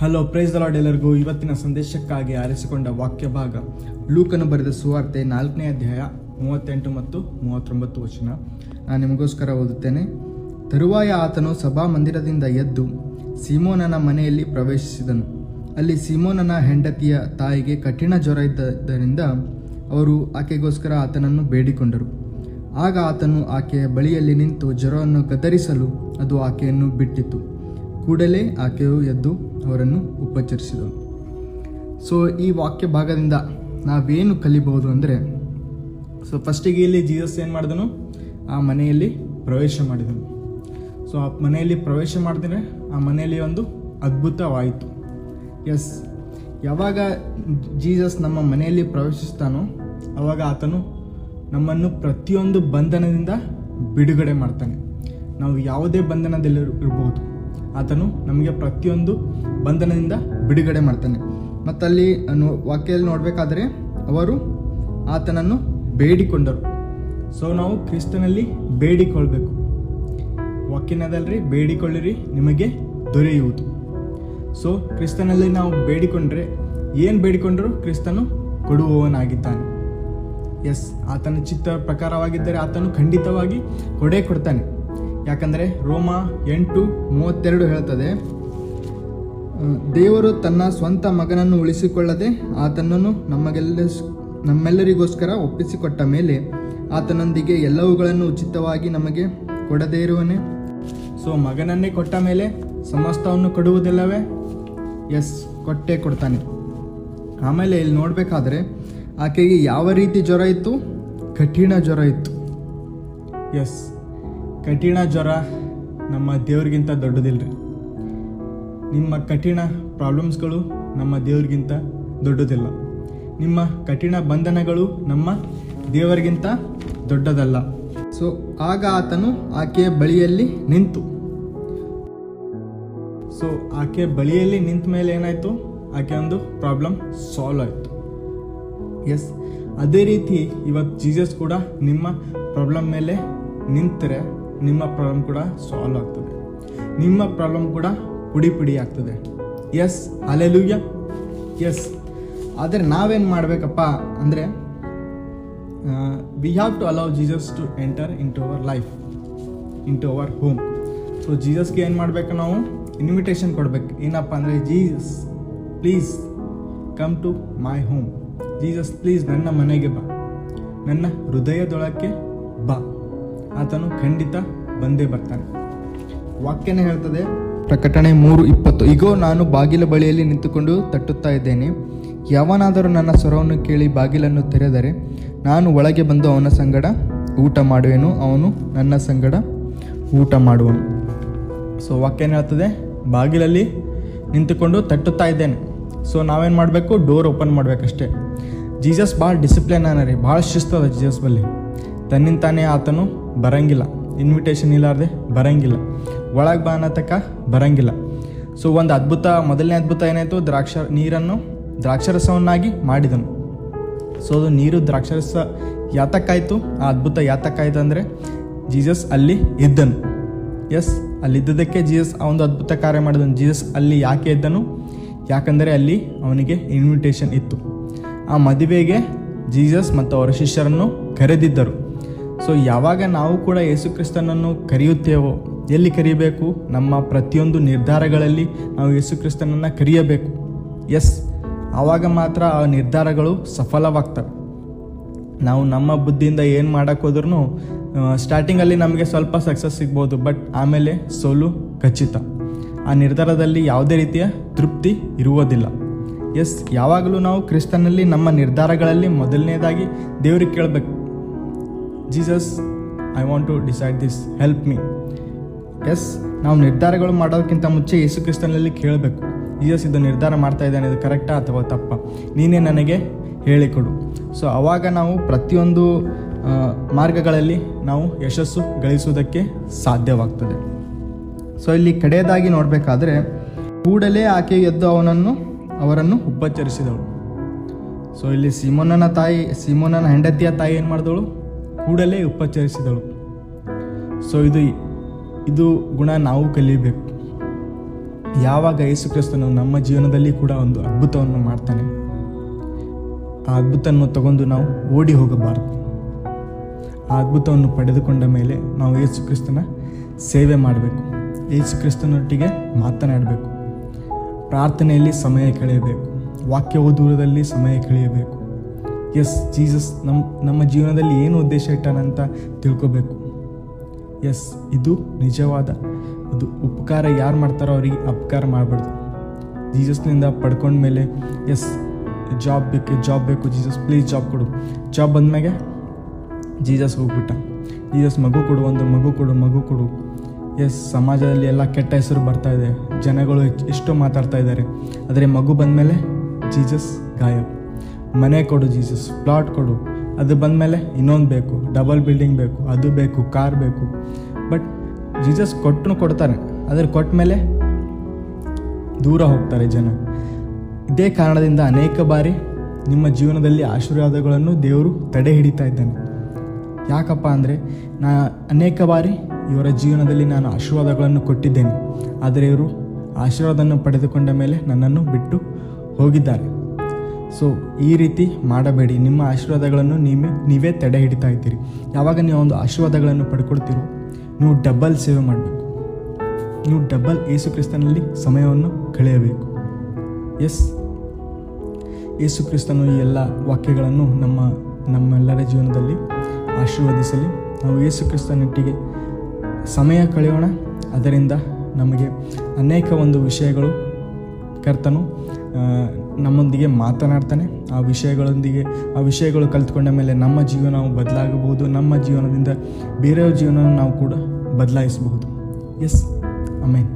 Hello, praise the lord. ಎಲ್ಲರಿಗೂ ಇವತ್ತಿನ ಸಂದೇಶಕ್ಕಾಗಿ ಆರಿಸಿಕೊಂಡ ವಾಕ್ಯ ಭಾಗ ಲೂಕನು ಬರೆದ ಸುವಾರ್ತೆ 4ನೇ ಅಧ್ಯಾಯ 38 ಮತ್ತು 39 ವಚನ. ನಾನು ನಿಮಗೋಸ್ಕರ ಓದುತ್ತೇನೆ. ತರುವಾಯ ಆತನು ಸಭಾಮಂದಿರದಿಂದ ಎದ್ದು ಸೀಮೋನನ ಮನೆಯಲ್ಲಿ ಪ್ರವೇಶಿಸಿದನು. ಅಲ್ಲಿ ಸೀಮೋನನ ಹೆಂಡತಿಯ ತಾಯಿಗೆ ಕಠಿಣ ಜ್ವರ ಇದ್ದರಿಂದ ಅವರು ಆಕೆಗೋಸ್ಕರ ಆತನನ್ನು ಬೇಡಿಕೊಂಡರು. ಆಗ ಆತನು ಆಕೆಯ ಬಳಿಯಲ್ಲಿ ನಿಂತು ಜ್ವರವನ್ನು ಗದರಿಸಲು ಅದು ಆಕೆಯನ್ನು ಬಿಟ್ಟಿತು. ಕೂಡಲೇ ಆಕೆಯು ಎದ್ದು ಅವರನ್ನು ಉಪಚರಿಸಿದನು. ಸೊ ಈ ವಾಕ್ಯ ಭಾಗದಿಂದ ನಾವೇನು ಕಲಿಬಹುದು ಅಂದರೆ, ಫಸ್ಟಿಗೆ ಇಲ್ಲಿ ಜೀಸಸ್ ಏನು ಮಾಡಿದನು, ಆ ಮನೆಯಲ್ಲಿ ಪ್ರವೇಶ ಮಾಡಿದನು. ಸೊ ಆ ಮನೆಯಲ್ಲಿ ಪ್ರವೇಶ ಮಾಡಿದ್ರೆ ಆ ಮನೆಯಲ್ಲಿ ಒಂದು ಅದ್ಭುತವಾಯಿತು. ಎಸ್, ಯಾವಾಗ ಜೀಸಸ್ ನಮ್ಮ ಮನೆಯಲ್ಲಿ ಪ್ರವೇಶಿಸ್ತಾನೋ ಆವಾಗ ಆತನು ನಮ್ಮನ್ನು ಪ್ರತಿಯೊಂದು ಬಂಧನದಿಂದ ಬಿಡುಗಡೆ ಮಾಡ್ತಾನೆ. ನಾವು ಯಾವುದೇ ಬಂಧನದಲ್ಲಿ ಇರಬಹುದು, ಆತನು ನಮಗೆ ಪ್ರತಿಯೊಂದು ಬಂಧನದಿಂದ ಬಿಡುಗಡೆ ಮಾಡ್ತಾನೆ. ಮತ್ತಲ್ಲಿ ವಾಕ್ಯದಲ್ಲಿ ನೋಡಬೇಕಾದ್ರೆ ಅವರು ಆತನನ್ನು ಬೇಡಿಕೊಂಡರು. ಸೊ ನಾವು ಕ್ರಿಸ್ತನಲ್ಲಿ ಬೇಡಿಕೊಳ್ಬೇಕು. ವಾಕ್ಯನದಲ್ರಿ, ಬೇಡಿಕೊಳ್ಳಿರಿ ನಿಮಗೆ ದೊರೆಯುವುದು. ಸೊ ಕ್ರಿಸ್ತನಲ್ಲಿ ನಾವು ಬೇಡಿಕೊಂಡ್ರೆ ಏನು ಬೇಡಿಕೊಂಡರೂ ಕ್ರಿಸ್ತನು ಕೊಡುವವನಾಗಿದ್ದಾನೆ. ಎಸ್, ಆತನ ಚಿತ್ತ ಪ್ರಕಾರವಾಗಿದ್ದರೆ ಆತನು ಖಂಡಿತವಾಗಿ ಕೊಡ್ತಾನೆ. ಯಾಕಂದರೆ ರೋಮ 8:32 ಹೇಳ್ತದೆ, ದೇವರು ತನ್ನ ಸ್ವಂತ ಮಗನನ್ನು ಉಳಿಸಿಕೊಳ್ಳದೆ ಆತನನ್ನು ನಮ್ಮೆಲ್ಲರಿಗೋಸ್ಕರ ಒಪ್ಪಿಸಿಕೊಟ್ಟ ಮೇಲೆ ಆತನೊಂದಿಗೆ ಎಲ್ಲವುಗಳನ್ನು ಉಚಿತವಾಗಿ ನಮಗೆ ಕೊಡದೇ ಇರುವನೇ? ಸೊ ಮಗನನ್ನೇ ಕೊಟ್ಟ ಮೇಲೆ ಸಮಸ್ತವನ್ನು ಕೊಡುವುದಿಲ್ಲವೇ? ಎಸ್, ಕೊಡ್ತಾನೆ. ಆಮೇಲೆ ಇಲ್ಲಿ ನೋಡಬೇಕಾದ್ರೆ ಆಕೆಗೆ ಯಾವ ರೀತಿ ಜ್ವರ ಇತ್ತು? ಕಠಿಣ ಜ್ವರ ಇತ್ತು. ಎಸ್, ಕಠಿಣ ಜ್ವರ ನಮ್ಮ ದೇವ್ರಿಗಿಂತ ದೊಡ್ಡದಿಲ್ಲರಿ. ನಿಮ್ಮ ಕಠಿಣ ಪ್ರಾಬ್ಲಮ್ಸ್ಗಳು ನಮ್ಮ ದೇವ್ರಿಗಿಂತ ದೊಡ್ಡದಿಲ್ಲ. ನಿಮ್ಮ ಕಠಿಣ ಬಂಧನಗಳು ನಮ್ಮ ದೇವರಿಗಿಂತ ದೊಡ್ಡದಲ್ಲ. ಸೊ ಆಗ ಆತನು ಆಕೆಯ ಬಳಿಯಲ್ಲಿ ನಿಂತು. ಸೊ ಆಕೆ ಬಳಿಯಲ್ಲಿ ನಿಂತ ಮೇಲೆ ಏನಾಯಿತು? ಆಕೆ ಒಂದು ಪ್ರಾಬ್ಲಮ್ ಸಾಲ್ವ್ ಆಯಿತು. ಎಸ್, ಅದೇ ರೀತಿ ಇವತ್ತು ಜೀಸಸ್ ಕೂಡ ನಿಮ್ಮ ಪ್ರಾಬ್ಲಮ್ ಮೇಲೆ ನಿಂತರೆ ನಿಮ್ಮ ಪ್ರಾಬ್ಲಮ್ ಕೂಡ ಸಾಲ್ವ್ ಆಗ್ತದೆ. ನಿಮ್ಮ ಪ್ರಾಬ್ಲಮ್ ಕೂಡ ಪುಡಿ ಆಗ್ತದೆ. S, hallelujah. ಎಸ್, ಆದರೆ ನಾವೇನು ಮಾಡಬೇಕಪ್ಪ ಅಂದರೆ, we have to allow Jesus to enter in to our life, in to our home. So ಜೀಸಸ್ಗೆ ಏನು ಮಾಡಬೇಕು? ನಾವು ಇನ್ವಿಟೇಷನ್ ಕೊಡಬೇಕು. ಏನಪ್ಪ ಅಂದರೆ, Jesus please come to my home. Jesus please ನನ್ನ ಮನೆಗೆ ಬಾ, ನನ್ನ ಹೃದಯದೊಳಕ್ಕೆ ಬಾ. ಆತನು ಖಂಡಿತ ಬಂದೇ ಬರ್ತಾನೆ. ವಾಕ್ಯನೇ ಹೇಳ್ತದೆ, ಪ್ರಕಟಣೆ 3:20, ಇಗೋ ನಾನು ಬಾಗಿಲ ಬಳಿಯಲ್ಲಿ ನಿಂತುಕೊಂಡು ತಟ್ಟುತ್ತಾ ಇದ್ದೇನೆ. ಯಾವನಾದರೂ ನನ್ನ ಸ್ವರವನ್ನು ಕೇಳಿ ಬಾಗಿಲನ್ನು ತೆರೆದರೆ ನಾನು ಒಳಗೆ ಬಂದು ಅವನ ಸಂಗಡ ಊಟ ಮಾಡುವೆನು, ಅವನು ನನ್ನ ಸಂಗಡ ಊಟ ಮಾಡುವನು. ಸೊ ವಾಕ್ಯನೇ ಹೇಳ್ತದೆ, ಬಾಗಿಲಲ್ಲಿ ನಿಂತುಕೊಂಡು ತಟ್ಟುತ್ತಾ ಇದ್ದೇನೆ. ಸೊ ನಾವೇನು ಮಾಡಬೇಕು? ಡೋರ್ ಓಪನ್ ಮಾಡಬೇಕಷ್ಟೇ. ಜೀಸಸ್ ಭಾಳ ಡಿಸಿಪ್ಲಿನ್ ರೀ, ಭಾಳ ಶಿಸ್ತದ ಜೀಸಸ್ ಬಲ್ಲಿ. ತನ್ನಿಂತಾನೇ ಆತನು ಬರಂಗಿಲ್ಲ, ಇನ್ವಿಟೇಷನ್ ಇಲ್ಲಾರ್ದೆ ಬರಂಗಿಲ್ಲ, ಒಳಗೆ ಬಾ ಅನ್ನತಕ್ಕ ಬರಂಗಿಲ್ಲ. ಸೊ ಒಂದು ಅದ್ಭುತ, ಮೊದಲನೇ ಅದ್ಭುತ ಏನಾಯಿತು? ನೀರನ್ನು ದ್ರಾಕ್ಷರಸವನ್ನಾಗಿ ಮಾಡಿದನು. ಸೊ ಅದು ನೀರು ದ್ರಾಕ್ಷರಸ ಯಾತಕ್ಕಾಯಿತು? ಆ ಅದ್ಭುತ ಯಾತಕ್ಕಾಯ್ತು ಅಂದರೆ ಜೀಸಸ್ ಅಲ್ಲಿ ಇದ್ದನು. ಎಸ್, ಅಲ್ಲಿದ್ದದಕ್ಕೆ ಜೀಸಸ್ ಆ ಒಂದು ಅದ್ಭುತ ಕಾರ್ಯ ಮಾಡಿದನು. ಜೀಸಸ್ ಅಲ್ಲಿ ಯಾಕೆ ಇದ್ದನು? ಯಾಕಂದರೆ ಅಲ್ಲಿ ಅವನಿಗೆ ಇನ್ವಿಟೇಷನ್ ಇತ್ತು. ಆ ಮದುವೆಗೆ ಜೀಸಸ್ ಮತ್ತು ಅವರ ಶಿಷ್ಯರನ್ನು ಕರೆದಿದ್ದರು. ಸೊ ಯಾವಾಗ ನಾವು ಕೂಡ ಯೇಸು ಕ್ರಿಸ್ತನನ್ನು ಕರೆಯುತ್ತೇವೋ, ಎಲ್ಲಿ ಕರೀಬೇಕು? ನಮ್ಮ ಪ್ರತಿಯೊಂದು ನಿರ್ಧಾರಗಳಲ್ಲಿ ನಾವು ಯೇಸು ಕ್ರಿಸ್ತನನ್ನು ಕರೆಯಬೇಕು. ಎಸ್, ಆವಾಗ ಮಾತ್ರ ಆ ನಿರ್ಧಾರಗಳು ಸಫಲವಾಗ್ತವೆ. ನಾವು ನಮ್ಮ ಬುದ್ಧಿಯಿಂದ ಏನು ಮಾಡೋಕ್ಕೆ ಹೋದ್ರೂ ಸ್ಟಾರ್ಟಿಂಗಲ್ಲಿ ನಮಗೆ ಸ್ವಲ್ಪ ಸಕ್ಸಸ್ ಸಿಗ್ಬೋದು, ಬಟ್ ಆಮೇಲೆ ಸೋಲು ಖಚಿತ. ಆ ನಿರ್ಧಾರದಲ್ಲಿ ಯಾವುದೇ ರೀತಿಯ ತೃಪ್ತಿ ಇರುವುದಿಲ್ಲ. ಎಸ್, ಯಾವಾಗಲೂ ನಾವು ಕ್ರಿಸ್ತನಲ್ಲಿ ನಮ್ಮ ನಿರ್ಧಾರಗಳಲ್ಲಿ ಮೊದಲನೇದಾಗಿ ದೇವ್ರಿಗೆ ಕೇಳಬೇಕು, Jesus I want to decide this, help me. Yes, ನಾವು ನಿರ್ಧಾರಗಳು ಮಾಡೋದಕ್ಕಿಂತ ಮುಂಚೆ ಯೇಸು ಕ್ರಿಸ್ತನಲ್ಲಿ ಕೇಳಬೇಕು, ಜೀಸಸ್ ಇದು ನಿರ್ಧಾರ ಮಾಡ್ತಾ ಇದ್ದಾನೆ, ಇದು ಕರೆಕ್ಟಾ ಅಥವಾ ತಪ್ಪ, ನೀನೇ ನನಗೆ ಹೇಳಿಕೊಡು. ಸೊ ಆವಾಗ ನಾವು ಪ್ರತಿಯೊಂದು ಮಾರ್ಗಗಳಲ್ಲಿ ನಾವು ಯಶಸ್ಸು ಗಳಿಸುವುದಕ್ಕೆ ಸಾಧ್ಯವಾಗ್ತದೆ. ಸೊ ಇಲ್ಲಿ ಕಡೆಯದಾಗಿ ನೋಡಬೇಕಾದ್ರೆ, ಕೂಡಲೇ ಆಕೆ ಎದ್ದು ಅವರನ್ನು ಉಪಚರಿಸಿದಳು. ಸೊ ಇಲ್ಲಿ ಸೀಮೋನನ ಹೆಂಡತಿಯ ತಾಯಿ ಏನು ಮಾಡಿದಳು? ಕೂಡಲೇ ಉಪಚರಿಸಿದಳು. ಸೊ ಇದು ಗುಣ ನಾವು ಕಲಿಬೇಕು. ಯಾವಾಗ ಯೇಸು ಕ್ರಿಸ್ತನು ನಮ್ಮ ಜೀವನದಲ್ಲಿ ಕೂಡ ಒಂದು ಅದ್ಭುತವನ್ನು ಮಾಡ್ತಾನೆ, ಆ ಅದ್ಭುತವನ್ನು ತಗೊಂಡು ನಾವು ಓಡಿ ಹೋಗಬಾರದು. ಆ ಅದ್ಭುತವನ್ನು ಪಡೆದುಕೊಂಡ ಮೇಲೆ ನಾವು ಯೇಸು ಕ್ರಿಸ್ತನ ಸೇವೆ ಮಾಡಬೇಕು, ಯೇಸು ಕ್ರಿಸ್ತನೊಟ್ಟಿಗೆ ಮಾತನಾಡಬೇಕು, ಪ್ರಾರ್ಥನೆಯಲ್ಲಿ ಸಮಯ ಕಳೆಯಬೇಕು, ವಾಕ್ಯ ಓದುವುದರಲ್ಲಿ ಸಮಯ ಕಳೆಯಬೇಕು. ಜೀಸಸ್ ನಮ್ಮ ಜೀವನದಲ್ಲಿ ಏನು ಉದ್ದೇಶ ಇಟ್ಟಾನಂತ ತಿಳ್ಕೊಬೇಕು. ಇದು ನಿಜವಾದ ಅದು ಉಪಕಾರ ಯಾರು ಮಾಡ್ತಾರೋ ಅವರಿಗೆ ಅಪಕಾರ ಮಾಡಬಾರ್ದು. ಜೀಸಸ್ನಿಂದ ಪಡ್ಕೊಂಡ್ಮೇಲೆ ಜಾಬ್ ಬೇಕು ಜೀಸಸ್ ಪ್ಲೀಸ್ ಜಾಬ್ ಕೊಡು. ಜಾಬ್ ಬಂದಮೇಲೆ ಜೀಸಸ್ ಹೋಗ್ಬಿಟ್ಟ. ಜೀಸಸ್ ಮಗು ಕೊಡು. ಸಮಾಜದಲ್ಲಿ ಎಲ್ಲ ಕೆಟ್ಟ ಹೆಸರು ಬರ್ತಾ ಇದೆ, ಜನಗಳು ಎಷ್ಟೋ ಮಾತಾಡ್ತಾ ಇದ್ದಾರೆ. ಆದರೆ ಮಗು ಬಂದಮೇಲೆ ಜೀಸಸ್ ಗಾಯಬ್. ಮನೆ ಕೊಡು ಜೀಸಸ್, ಪ್ಲಾಟ್ ಕೊಡು. ಅದು ಬಂದಮೇಲೆ ಇನ್ನೊಂದು ಬೇಕು, ಡಬಲ್ ಬಿಲ್ಡಿಂಗ್ ಬೇಕು, ಅದು ಬೇಕು, ಕಾರ್ ಬೇಕು. ಬಟ್ ಜೀಸಸ್ ಕೊಡ್ತಾನೆ, ಆದರೆ ಕೊಟ್ಟ ಮೇಲೆ ದೂರ ಹೋಗ್ತಾರೆ ಜನ. ಇದೇ ಕಾರಣದಿಂದ ಅನೇಕ ಬಾರಿ ನಿಮ್ಮ ಜೀವನದಲ್ಲಿ ಆಶೀರ್ವಾದಗಳನ್ನು ದೇವರು ತಡೆ ಹಿಡಿತಾ ಇದ್ದಾನೆ. ಯಾಕಪ್ಪ ಅಂದರೆ ಅನೇಕ ಬಾರಿ ಇವರ ಜೀವನದಲ್ಲಿ ನಾನು ಆಶೀರ್ವಾದಗಳನ್ನು ಕೊಟ್ಟಿದ್ದೇನೆ, ಆದರೆ ಇವರು ಆಶೀರ್ವಾದವನ್ನು ಪಡೆದುಕೊಂಡ ಮೇಲೆ ನನ್ನನ್ನು ಬಿಟ್ಟು ಹೋಗಿದ್ದಾರೆ. ಸೊ ಈ ರೀತಿ ಮಾಡಬೇಡಿ. ನಿಮ್ಮ ಆಶೀರ್ವಾದಗಳನ್ನು ನೀವೇ ತಡೆ ಹಿಡಿತಾ ಇದ್ದೀರಿ. ಯಾವಾಗ ನೀವು ಒಂದು ಆಶೀರ್ವಾದಗಳನ್ನು ಪಡ್ಕೊಳ್ತೀರೋ ನೀವು ಡಬಲ್ ಸೇವೆ ಮಾಡಬೇಕು, ನೀವು ಡಬಲ್ ಯೇಸು ಕ್ರಿಸ್ತನಲ್ಲಿ ಸಮಯವನ್ನು ಕಳೆಯಬೇಕು. ಯೇಸು ಕ್ರಿಸ್ತನು ಈ ಎಲ್ಲ ವಾಕ್ಯಗಳನ್ನು ನಮ್ಮೆಲ್ಲರ ಜೀವನದಲ್ಲಿ ಆಶೀರ್ವದಿಸಲಿ. ನಾವು ಯೇಸು ಕ್ರಿಸ್ತನೊಟ್ಟಿಗೆ ಸಮಯ ಕಳೆಯೋಣ. ಅದರಿಂದ ನಮಗೆ ಅನೇಕ ಒಂದು ವಿಷಯಗಳು ಕರ್ತನು ನಮ್ಮೊಂದಿಗೆ ಮಾತನಾಡ್ತಾನೆ. ಆ ವಿಷಯಗಳು ಕಲಿತ್ಕೊಂಡ ಮೇಲೆ ನಮ್ಮ ಜೀವನವು ಬದಲಾಗಬಹುದು. ನಮ್ಮ ಜೀವನದಿಂದ ಬೇರೆಯವ್ರ ಜೀವನವನ್ನು ನಾವು ಕೂಡ ಬದಲಾಯಿಸಬಹುದು. ಆಮೆನ್.